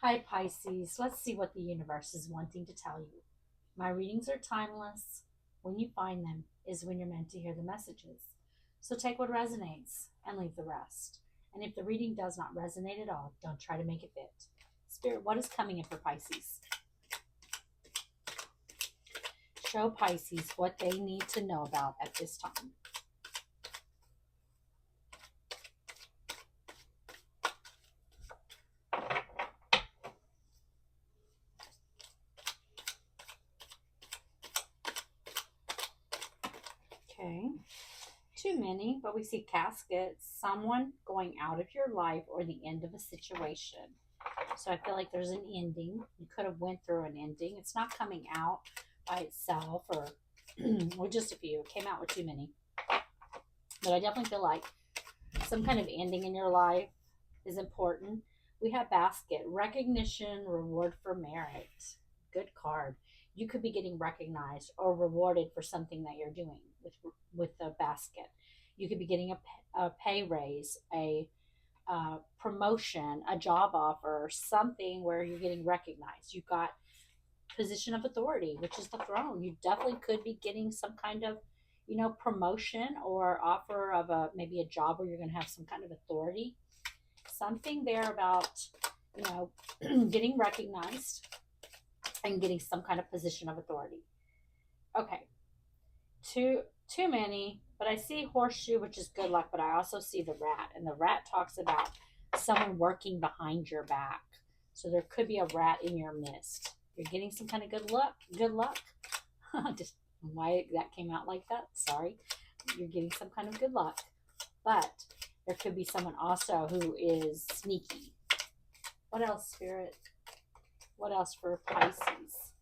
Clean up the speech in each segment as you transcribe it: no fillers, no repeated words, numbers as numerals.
Hi, Pisces. Let's see what the universe is wanting to tell you. My readings are timeless. When you find them is when you're meant to hear the messages. So take what resonates and leave the rest. And if the reading does not resonate at all, don't try to make it fit. Spirit, what is coming in for Pisces? Show Pisces what they need to know about at this time. Okay. Too many, but we see caskets, someone going out of your life or the end of a situation. So I feel like there's an ending. You could have went through an ending. It's not coming out by itself or or just a few. It came out with too many. But I definitely feel like some kind of ending in your life is important. We have basket, recognition, reward for merit. Good card. You could be getting recognized or rewarded for something that you're doing with the basket. You could be getting a pay raise, a promotion, a job offer, something where you're getting recognized. You've got position of authority, which is the throne. You definitely could be getting some kind of, promotion or offer of a maybe a job where you're going to have some kind of authority. Something there about, you know, getting recognized and getting some kind of position of authority. Okay, too many, but I see horseshoe, which is good luck, but I also see the rat, and the rat talks about someone working behind your back. So there could be a rat in your midst. You're getting some kind of good luck. Good luck. Just why that came out like that. Sorry. You're getting some kind of good luck. But there could be someone also who is sneaky. What else, Spirit? What else for Pisces?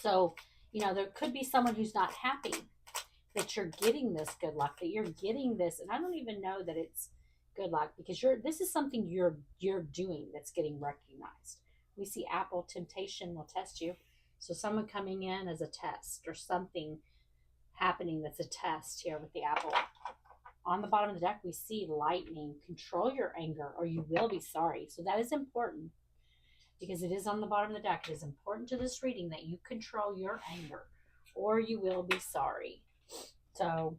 So, there could be someone who's not happy that you're getting this good luck, that you're getting this, and I don't even know that it's good luck because this is something you're doing that's getting recognized. We see apple temptation will test you. So someone coming in as a test or something happening that's a test here with the apple. On the bottom of the deck, we see lightning. Control your anger or you will be sorry. So that is important because it is on the bottom of the deck. It is important to this reading that you control your anger or you will be sorry. So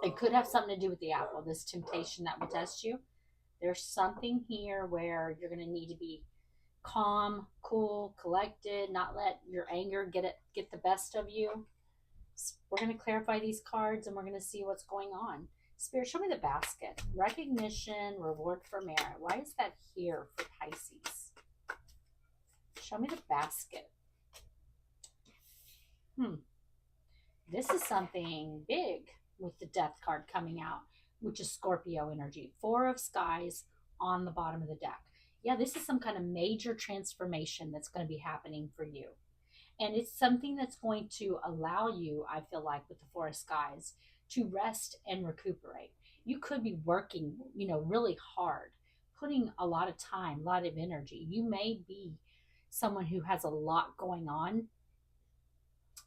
it could have something to do with the apple, this temptation that will test you. There's something here where you're going to need to be calm, cool, collected, not let your anger get the best of you. We're going to clarify these cards and we're going to see what's going on. Spirit, show me the basket. Recognition, reward for merit. Why is that here for Pisces? Show me the basket. This is something big with the death card coming out, which is Scorpio energy. Four of skies on the bottom of the deck. Yeah, this is some kind of major transformation that's going to be happening for you. And it's something that's going to allow you, I feel like, with the Four of Skies, to rest and recuperate. You could be working, really hard, putting a lot of time, a lot of energy. You may be someone who has a lot going on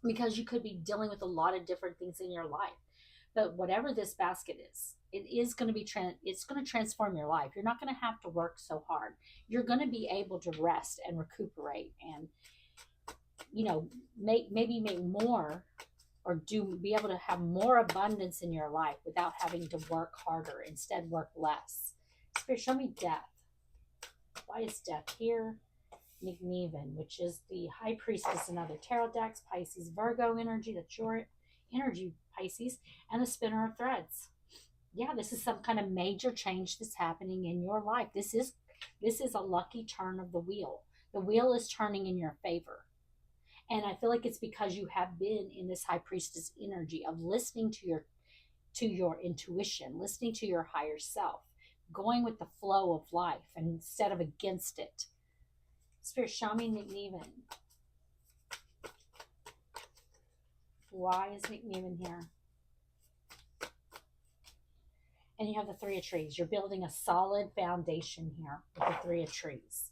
because you could be dealing with a lot of different things in your life. But whatever this basket is, it is going to be it's going to transform your life. You're not going to have to work so hard. You're going to be able to rest and recuperate and maybe make more or be able to have more abundance in your life without having to work harder, instead work less. Spirit, show me death. Why is death here? Mf'n, which is the High Priestess and other tarot decks, Pisces, Virgo energy, that's your energy, Pisces, and the Spinner of Threads. Yeah, this is some kind of major change that's happening in your life. This is a lucky turn of the wheel. The wheel is turning in your favor. And I feel like it's because you have been in this High Priestess energy of listening to your intuition, listening to your higher self, going with the flow of life instead of against it. Spirit, show me Mf'n. Why is Mf'n here? And you have the Three of Trees. You're building a solid foundation here with the Three of Trees.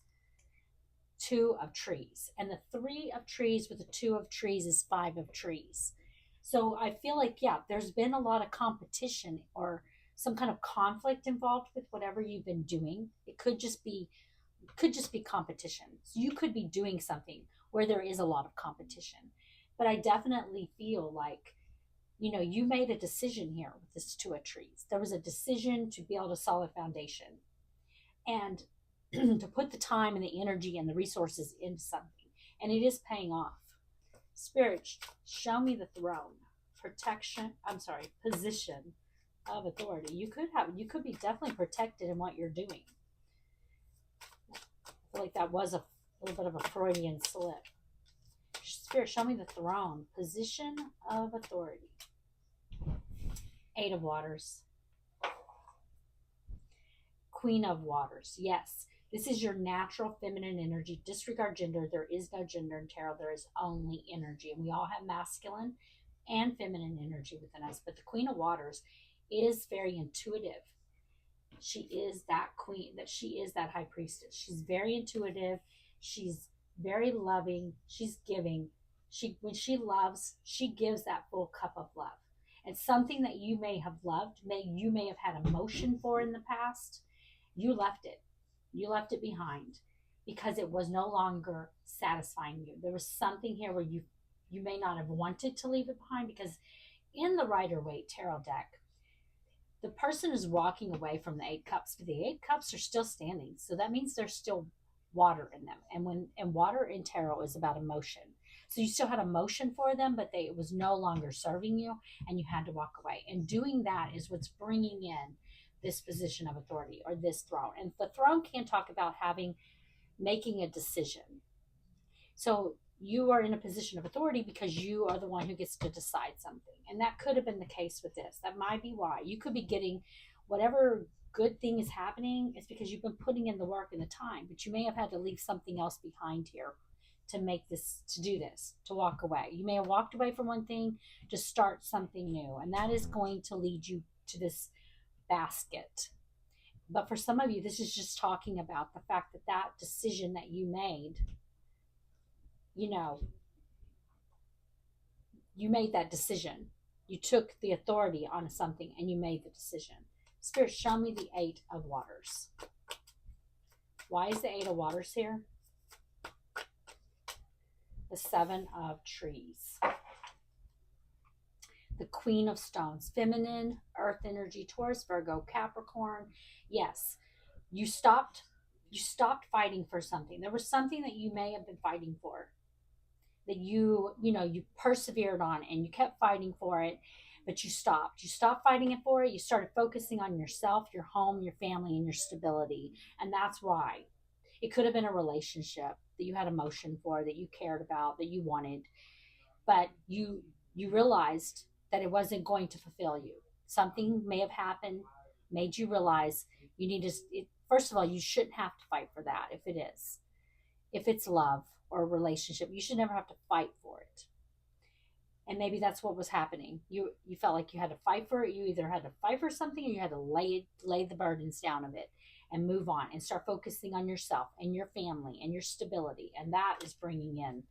Two of Trees. And the Three of Trees with the Two of Trees is Five of Trees. So I feel like, yeah, there's been a lot of competition or some kind of conflict involved with whatever you've been doing. It could just be competition. So you could be doing something where there is a lot of competition. But I definitely feel like, you made a decision here with this Two of Trees. There was a decision to build a solid foundation and to put the time and the energy and the resources into something. And it is paying off. Spirit, show me the throne. Position of authority. You could be definitely protected in what you're doing. I feel like that was a little bit of a Freudian slip. Spirit, show me the throne. Position of authority. Eight of Waters. Queen of Waters. Yes, this is your natural feminine energy. Disregard gender. There is no gender in tarot. There is only energy. And we all have masculine and feminine energy within us. But the Queen of Waters is very intuitive. She is that queen, she is that high priestess. She's very intuitive. She's very loving. She's giving. When she loves, she gives that full cup of love. And something that you may have loved, you may have had emotion for in the past, you left it. You left it behind because it was no longer satisfying you. There was something here where you may not have wanted to leave it behind, because in the Rider-Waite tarot deck, the person is walking away from the Eight Cups, but the Eight Cups are still standing. So that means there's still water in them. And water in tarot is about emotion. So you still had emotion for them, but it was no longer serving you, and you had to walk away. And doing that is what's bringing in this position of authority, or this throne. And the throne can talk about making a decision. So you are in a position of authority because you are the one who gets to decide something. And that could have been the case with this. That might be why. You could be getting whatever good thing is happening. It's because you've been putting in the work and the time, but you may have had to leave something else behind here to do this, to walk away. You may have walked away from one thing to start something new. And that is going to lead you to this basket. But for some of you, this is just talking about the fact that decision that you made, you made that decision. You took the authority on something and you made the decision. Spirit, show me the Eight of Waters. Why is the Eight of Waters here? The Seven of Trees. The Queen of Stones. Feminine, earth energy, Taurus, Virgo, Capricorn. Yes, you stopped fighting for something. There was something that you may have been fighting for, that you persevered on, and you kept fighting for it, but you stopped fighting for it. You started focusing on yourself, your home, your family, and your stability. And that's why. It could have been a relationship that you had emotion for, that you cared about, that you wanted, but you realized that it wasn't going to fulfill you. Something may have happened, made you realize you need to, first of all, you shouldn't have to fight for that. If it's love or a relationship, you should never have to fight for it. And maybe that's what was happening. You felt like you had to fight for it. You either had to fight for something, or you had to lay the burdens down of it and move on and start focusing on yourself and your family and your stability. And that is bringing in,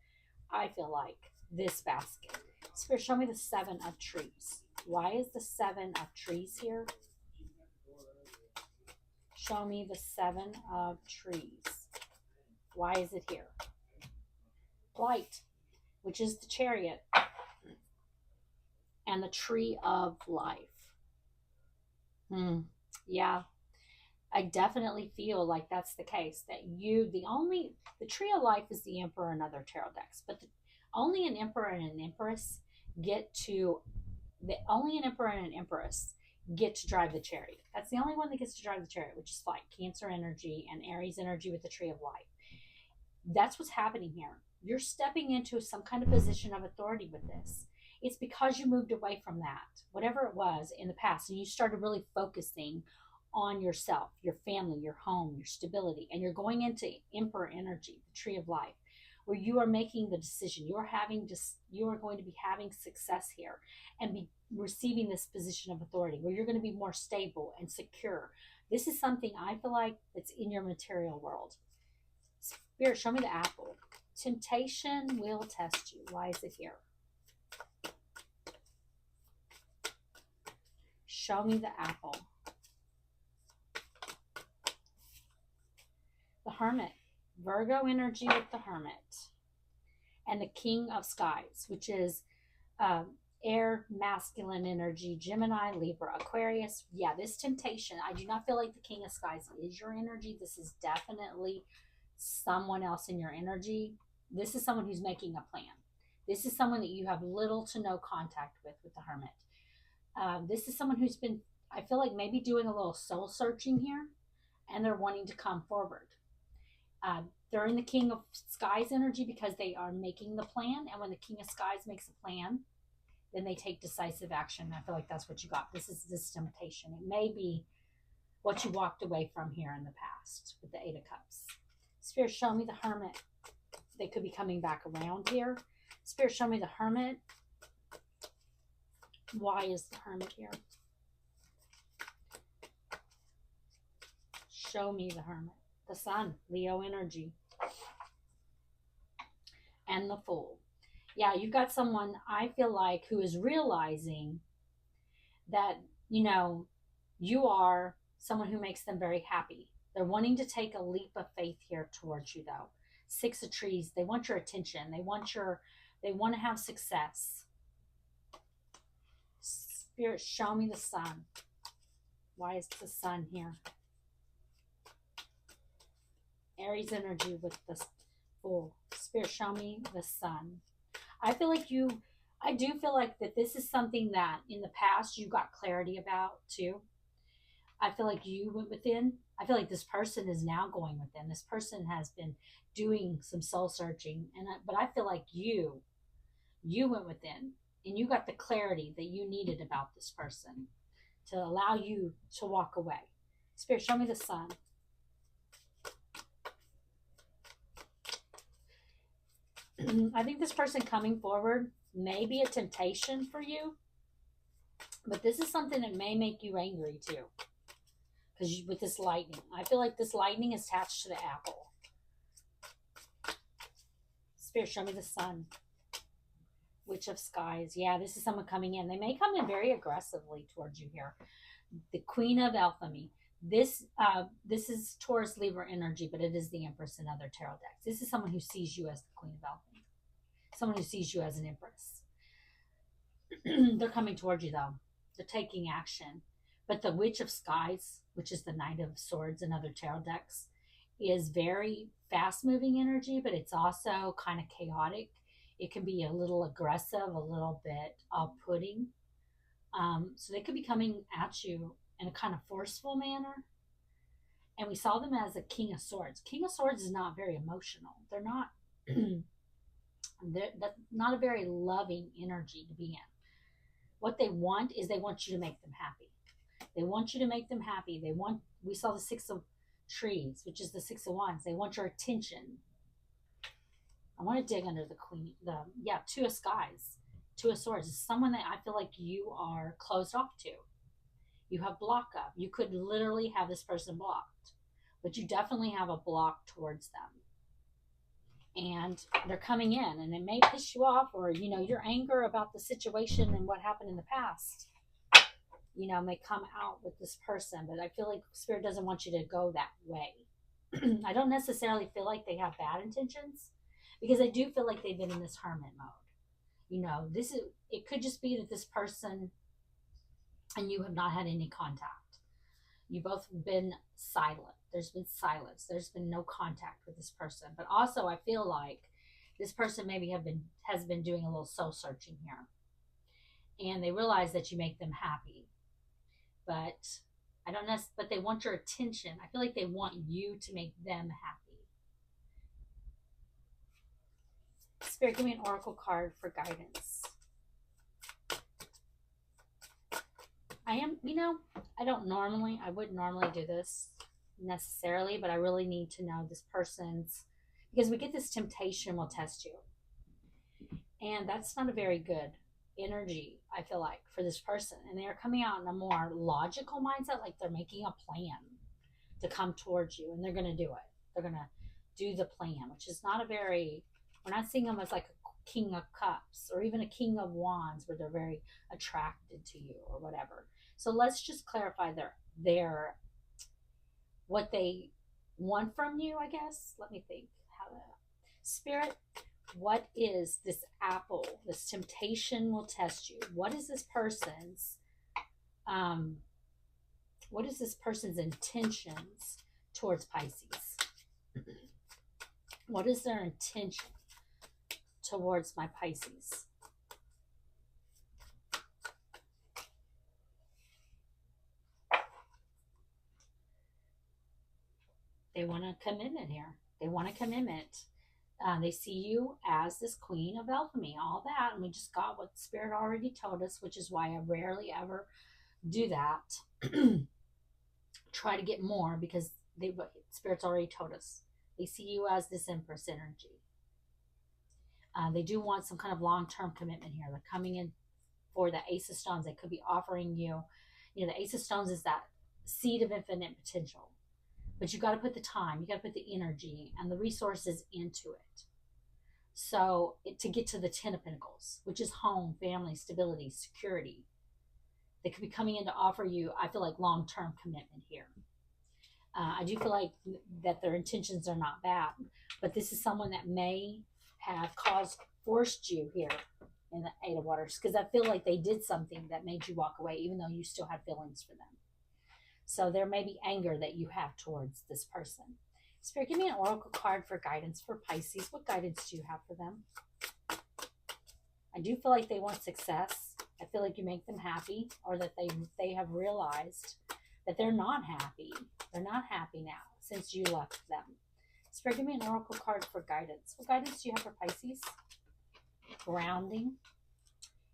I feel like, this basket. Spirit, show me the Seven of Trees. Why is the Seven of Trees here? Show me the Seven of Trees. Why is it here? Light, which is the Chariot, and the Tree of Life. Yeah, I definitely feel like that's the case. That the Tree of Life is the Emperor in other tarot decks, but only an Emperor and an Empress get to drive the Chariot. That's the only one that gets to drive the Chariot, which is like Cancer energy and Aries energy with the Tree of Life. That's what's happening here. You're stepping into some kind of position of authority with this. It's because you moved away from that, whatever it was in the past, and you started really focusing on yourself, your family, your home, your stability, and you're going into Emperor energy, the Tree of Life, where you are making the decision. You are going to be having success here and be receiving this position of authority where you're going to be more stable and secure. This is something I feel like that's in your material world. Spirit, show me the Apple. Temptation will test you. Why is it here? Show me the Apple. Hermit. Virgo energy with the Hermit. And the King of Skies, which is air, masculine energy, Gemini, Libra, Aquarius. Yeah, this temptation, I do not feel like the King of Skies is your energy. This is definitely someone else in your energy. This is someone who's making a plan. This is someone that you have little to no contact with the Hermit. This is someone who's been, I feel like, maybe doing a little soul searching here, and they're wanting to come forward. They're in the King of Skies energy because they are making the plan. And when the King of Skies makes a plan, then they take decisive action. I feel like that's what you got. This is this temptation. It may be what you walked away from here in the past with the Eight of Cups. Spirit, show me the Hermit. They could be coming back around here. Spirit, show me the Hermit. Why is the Hermit here? Show me the Hermit. The Sun, Leo energy. And the Fool. Yeah, you've got someone, I feel like, who is realizing that, you know, you are someone who makes them very happy. They're wanting to take a leap of faith here towards you, though. Six of Trees. They want your attention. They want to have success. Spirit, show me the Sun. Why is the Sun here? Aries energy with the Fool. Spirit, show me the Sun. I do feel like that this is something that in the past you got clarity about too. I feel like you went within. I feel like this person is now going within. This person has been doing some soul searching, but I feel like you went within and you got the clarity that you needed about this person to allow you to walk away. Spirit, show me the Sun. I think this person coming forward may be a temptation for you, but this is something that may make you angry too. Because with this lightning, I feel like this lightning is attached to the apple. Spirit, show me the Sun. Witch of Skies. Yeah, this is someone coming in. They may come in very aggressively towards you here. The Queen of Alchemy. This is Taurus Libra energy, but it is the Empress in other tarot decks. This is someone who sees you as the Queen of Alchemy. Someone who sees you as an Empress. They're coming towards you, though. They're taking action. But the Witch of Skies, which is the Knight of Swords in other tarot decks, is very fast-moving energy, but it's also kind of chaotic. It can be a little aggressive, a little bit off-putting. So they could be coming at you in a kind of forceful manner. And we saw them as a King of Swords. King of Swords is not very emotional. They're not that's not a very loving energy to be in. What they want is they want you to make them happy. They want you to make them happy. We saw the Six of Trees, which is the Six of Wands. They want your attention. I want to dig under the Two of Skies. Two of Swords is someone that I feel like you are closed off to. You have block up. You could literally have this person blocked, but you definitely have a block towards them. And they're coming in, and it may piss you off, or, your anger about the situation and what happened in the past, may come out with this person. But I feel like Spirit doesn't want you to go that way. I don't necessarily feel like they have bad intentions, because I do feel like they've been in this hermit mode. It could just be that this person and you have not had any contact. You've both been silent. There's been silence. There's been no contact with this person. But also, I feel like this person maybe has been doing a little soul searching here, and they realize that you make them happy. But but they want your attention. I feel like they want you to make them happy. Spirit, give me an oracle card for guidance. I wouldn't normally do this necessarily, but I really need to know this person's, because we get this temptation will test you. And that's not a very good energy, I feel like, for this person. And they're coming out in a more logical mindset, like they're making a plan to come towards you, and they're going to do it. They're going to do the plan, which is not we're not seeing them as like a King of Cups or even a King of Wands where they're very attracted to you or whatever. So let's just clarify what they want from you, I guess. Let me think. How to, Spirit, what is this apple? This temptation will test you. Um what is this person's intentions towards Pisces? What is their intention towards my Pisces? They want a commitment here. They want a commitment. They see you as this queen of alchemy, all that. And we just got what Spirit already told us, which is why I rarely ever do that. Try to get more because Spirit's already told us. They see you as this Empress energy. They do want some kind of long-term commitment here. They're coming in for the Ace of Stones. They could be offering you, the Ace of Stones is that seed of infinite potential. But you got to put the time, you got to put the energy and the resources into it. So to get to the Ten of Pentacles, which is home, family, stability, security, they could be coming in to offer you, I feel like, long-term commitment here. I do feel like that their intentions are not bad, but this is someone that may have forced you here in the Eight of Waters, because I feel like they did something that made you walk away, even though you still have feelings for them. So there may be anger that you have towards this person. Spirit, give me an oracle card for guidance for Pisces. What guidance do you have for them? I do feel like they want success. I feel like you make them happy, or that they have realized that they're not happy. They're not happy now since you left them. Spirit, give me an oracle card for guidance. What guidance do you have for Pisces? Grounding.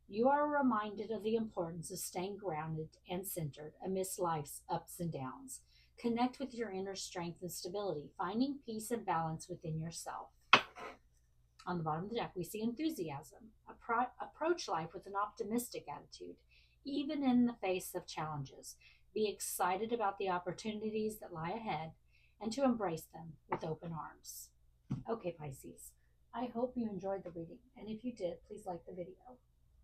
You are reminded of the importance of staying grounded and centered amidst life's ups and downs. Connect with your inner strength and stability, finding peace and balance within yourself. On the bottom of the deck, we see enthusiasm. Approach life with an optimistic attitude, even in the face of challenges. Be excited about the opportunities that lie ahead and to embrace them with open arms. Okay, Pisces, I hope you enjoyed the reading. And if you did, please like the video.